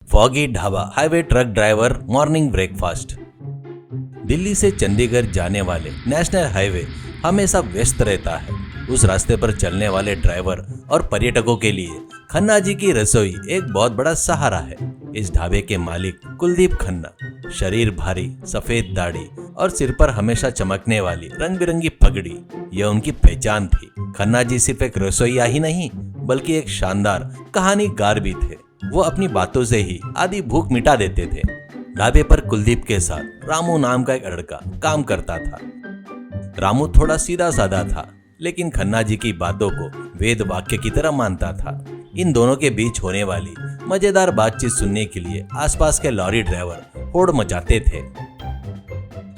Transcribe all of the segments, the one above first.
Foggy dhaba, highway truck driver, morning breakfast. Delhi से चंडीगढ़ जाने वाले नेशनल हाईवे हमेशा व्यस्त रहता है। उस रास्ते पर चलने वाले ड्राइवर और पर्यटकों के लिए खन्ना जी की रसोई एक बहुत बड़ा सहारा है। इस ढाबे के मालिक कुलदीप खन्ना, शरीर भारी, सफेद दाढ़ी और सिर पर हमेशा चमकने वाली रंग बिरंगी पगड़ी, यह उनकी पहचान थी। खन्ना जी सिर्फ एक रसोइया ही नहीं बल्कि एक शानदार कहानीकार भी थे। वो अपनी बातों से ही आधी भूख मिटा देते थे। ढाबे पर कुलदीप के साथ रामू नाम का एक लड़का काम करता था। रामू थोड़ा सीधा साधा था, लेकिन खन्ना जी की बातों को वेद वाक्य की तरह मानता था। इन दोनों के बीच होने वाली मजेदार बातचीत सुनने के लिए आसपास के लॉरी ड्राइवर होड़ मचाते थे।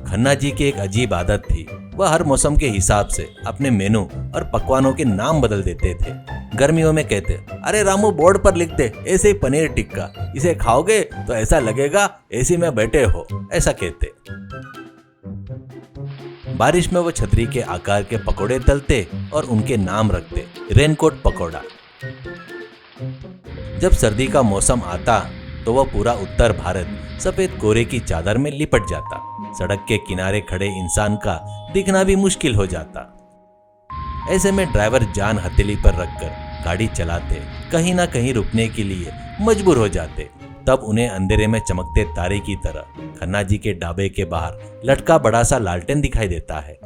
खन्ना जी की एक अजीब आदत थी, वह हर मौसम के हिसाब से अपने मेनू और पकवानों के नाम बदल देते थे। गर्मियों में कहते, अरे रामू बोर्ड पर लिख दे ऐसे ही पनीर टिक्का, इसे खाओगे तो ऐसा लगेगा एसी में बैठे हो, ऐसा कहते। बारिश में वो छतरी के आकार के पकोड़े तलते और उनके नाम रखते, रेनकोट पकोड़ा। जब सर्दी का मौसम आता तो वह पूरा उत्तर भारत सफेद कोहरे की चादर में लिपट जाता। सड़क के किनारे खड़े इंसान का दिखना भी मुश्किल हो जाता। ऐसे में ड्राइवर जान हथेली पर रखकर गाड़ी चलाते, कहीं ना कहीं रुकने के लिए मजबूर हो जाते। तब उन्हें अंधेरे में चमकते तारे की तरह खन्ना जी के ढाबे के बाहर लटका बड़ा सा लालटेन दिखाई देता है।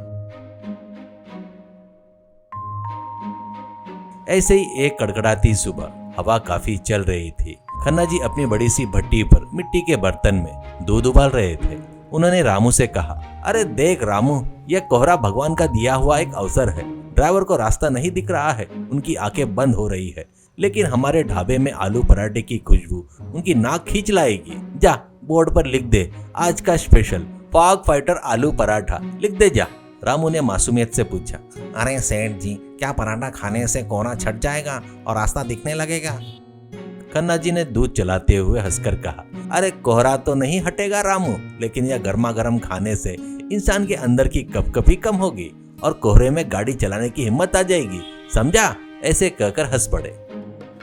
ऐसे ही एक कड़कड़ाती सुबह, हवा काफी चल रही थी। खन्ना जी अपनी बड़ी सी भट्टी पर मिट्टी के बर्तन में दूध उबाल रहे थे। उन्होंने रामू से कहा, अरे देख रामू, यह कोहरा भगवान का दिया हुआ एक अवसर है। ड्राइवर को रास्ता नहीं दिख रहा है, उनकी आंखें बंद हो रही है, लेकिन हमारे ढाबे में आलू पराठे की खुशबू उनकी नाक खींच लाएगी। जा, बोर्ड पर लिख दे, आज का स्पेशल फॉग फाइटर आलू पराठा, लिख दे जा। रामू ने मासूमियत से पूछा, अरे सेठ जी, क्या पराठा खाने से कोहरा छट जाएगा और रास्ता दिखने लगेगा? खन्ना जी ने दूध चलाते हुए हंसकर कहा, अरे कोहरा तो नहीं हटेगा रामू, लेकिन यह गर्मा गर्म खाने से इंसान के अंदर की कपकपी कम होगी और कोहरे में गाड़ी चलाने की हिम्मत आ जाएगी, समझा? ऐसे कहकर हंस पड़े।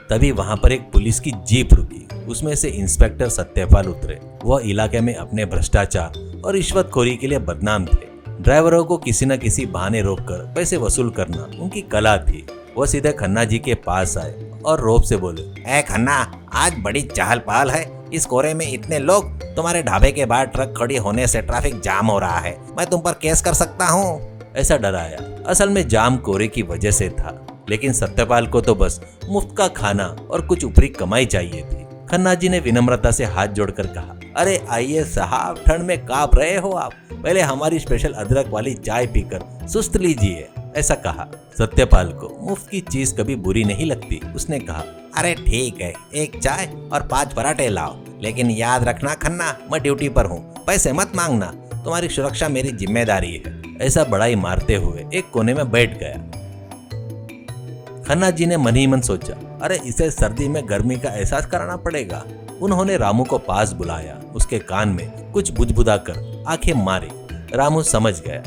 तभी वहां पर एक पुलिस की जीप रुकी। उसमें से इंस्पेक्टर सत्यपाल उतरे। वह इलाके में अपने भ्रष्टाचार और रिश्वतखोरी के लिए बदनाम थे। ड्राइवरों को किसी न किसी बहाने रोककर पैसे वसूल करना उनकी कला थी। वह सीधे खन्ना जी के पास आए और रौब से बोले, ए खन्ना, आज बड़ी चहल पहल है। इस कोहरे में इतने लोग, तुम्हारे ढाबे के बाहर ट्रक खड़ी होने से ट्रैफिक जाम हो रहा है। मैं तुम पर केस कर सकता हूँ। ऐसा डराया। असल में जाम कोहरे की वजह से था, लेकिन सत्यपाल को तो बस मुफ्त का खाना और कुछ ऊपरी कमाई चाहिए थी। खन्ना जी ने विनम्रता से हाथ जोड़कर कहा, अरे आइए साहब, ठंड में कांप रहे हो आप, पहले हमारी स्पेशल अदरक वाली चाय पीकर सुस्त लीजिए, ऐसा कहा। सत्यपाल को मुफ्त की चीज कभी बुरी नहीं लगती। उसने कहा, अरे ठीक है, एक चाय और 5 पराठे लाओ, लेकिन याद रखना खन्ना, मैं ड्यूटी पर हूँ, पैसे मत मांगना, तुम्हारी सुरक्षा मेरी जिम्मेदारी है। ऐसा बड़ाई मारते हुए एक कोने में बैठ गया। खन्ना जी ने मन ही मन सोचा, अरे इसे सर्दी में गर्मी का एहसास कराना पड़ेगा। उन्होंने रामू को पास बुलाया, उसके कान में कुछ बुदबुदाकर आंखें मारी। रामू समझ गया।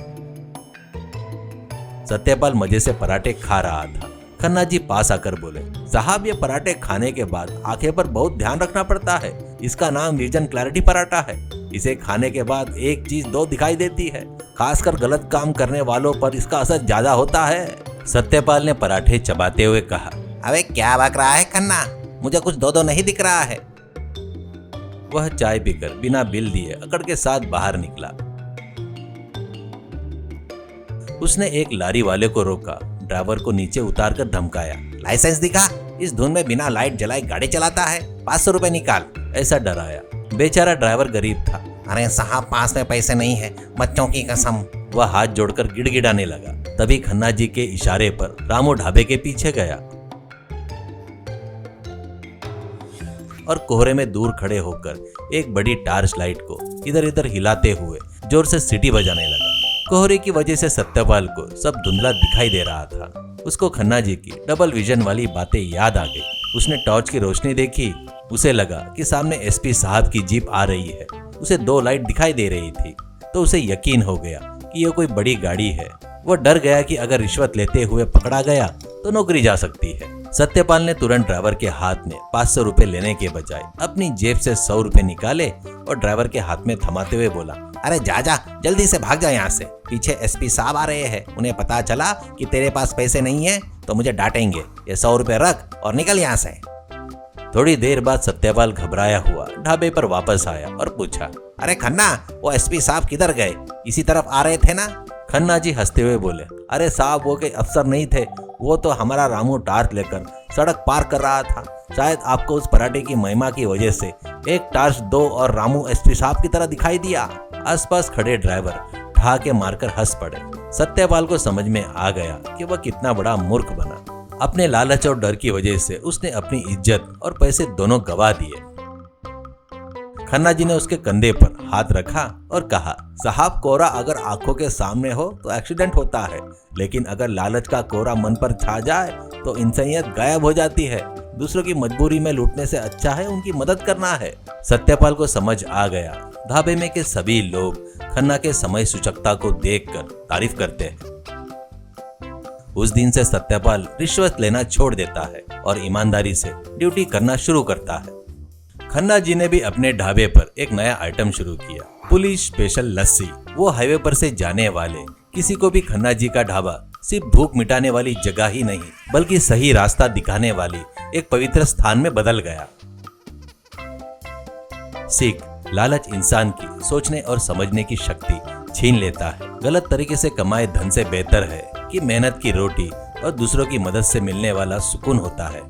सत्यपाल मजे से पराठे खा रहा था। खन्ना जी पास आकर बोले, साहब ये पराठे खाने के बाद आंखें पर बहुत ध्यान रखना पड़ता है। इसका नाम विजन क्लैरिटी पराठा है। इसे खाने के बाद एक चीज दो दिखाई देती है, खासकर गलत काम करने वालों पर इसका असर ज्यादा होता है। सत्यपाल ने पराठे चबाते हुए कहा, अबे क्या बक रहा है खन्ना, मुझे कुछ दो नहीं दिख रहा है। वह चाय पीकर बिना बिल दिए अकड़ के साथ बाहर निकला। उसने एक लारी वाले को रोका, ड्राइवर को नीचे उतारकर धमकाया, लाइसेंस दिखा, इस धुन में बिना लाइट जलाए गाड़ी चलाता है, 500 रुपए निकाल, ऐसा डराया। बेचारा ड्राइवर गरीब था। अरे साहब, पास में पैसे नहीं है, बच्चों की कसम। वह हाथ जोड़कर गिड़गिड़ाने लगा। तभी खन्ना जी के इशारे पर रामू ढाबे के पीछे गया और कोहरे में दूर खड़े होकर एक बड़ी टार्च लाइट को इधर इधर हिलाते हुए जोर से सीटी बजाने लगा। कोहरे की वजह से सत्यपाल को सब धुंधला दिखाई दे रहा था। उसको खन्ना जी की डबल विजन वाली बातें याद आ गई। उसने टॉर्च की रोशनी देखी। उसे लगा कि सामने एसपी साहब की जीप आ रही है। उसे 2 लाइट दिखाई दे रही थी, तो उसे यकीन हो गया कि यह कोई बड़ी गाड़ी है। वह डर गया कि अगर रिश्वत लेते हुए पकड़ा गया तो नौकरी जा सकती है। सत्यपाल ने तुरंत ड्राइवर के हाथ में 500 रुपए लेने के बजाय अपनी जेब से 100 रुपए निकाले और ड्राइवर के हाथ में थमाते हुए बोला, अरे जा जा, जल्दी से भाग जा यहाँ से। पीछे एसपी साहब आ रहे हैं, उन्हें पता चला कि तेरे पास पैसे नहीं है तो मुझे डांटेंगे। ये 100 रुपए रख और निकल यहाँ से। थोड़ी देर बाद सत्यपाल घबराया हुआ ढाबे पर वापस आया और पूछा, अरे खन्ना, वो एसपी साहब किधर गए? इसी तरफ आ रहे थे ना? खन्ना जी हंसते हुए बोले, अरे साहब वो के अफसर नहीं थे, वो तो हमारा रामू टार्च लेकर सड़क पार कर रहा था। शायद आपको उस पराठे की महिमा की वजह से एक टार्च दो और रामू एसपी साहब की तरह दिखाई दिया। आसपास खड़े ड्राइवर ठहाके मारकर हंस पड़े। सत्यपाल को समझ में आ गया कि वह कितना बड़ा मूर्ख बना। अपने लालच और डर की वजह से उसने अपनी इज्जत और पैसे दोनों गवा दिए। खन्ना जी ने उसके कंधे पर हाथ रखा और कहा, साहब कोहरा अगर आंखों के सामने हो तो एक्सीडेंट होता है, लेकिन अगर लालच का कोहरा मन पर छा जाए तो इंसानियत गायब हो जाती है। दूसरों की मजबूरी में लूटने से अच्छा है उनकी मदद करना है। सत्यपाल को समझ आ गया। ढाबे में के सभी लोग खन्ना के समय सूचकता को देखकर तारीफ करते हैं। उस दिन से सत्यपाल रिश्वत लेना छोड़ देता है और ईमानदारी से ड्यूटी करना शुरू करता है। खन्ना जी ने भी अपने ढाबे पर एक नया आइटम शुरू किया, पुलिस स्पेशल लस्सी। वो हाईवे पर से जाने वाले किसी को भी खन्ना जी का ढाबा सिर्फ भूख मिटाने वाली जगह ही नहीं बल्कि सही रास्ता दिखाने वाली एक पवित्र स्थान में बदल गया। सीख, लालच इंसान की सोचने और समझने की शक्ति छीन लेता है। गलत तरीके से कमाए धन से बेहतर है कि मेहनत की रोटी और दूसरों की मदद से मिलने वाला सुकून होता है।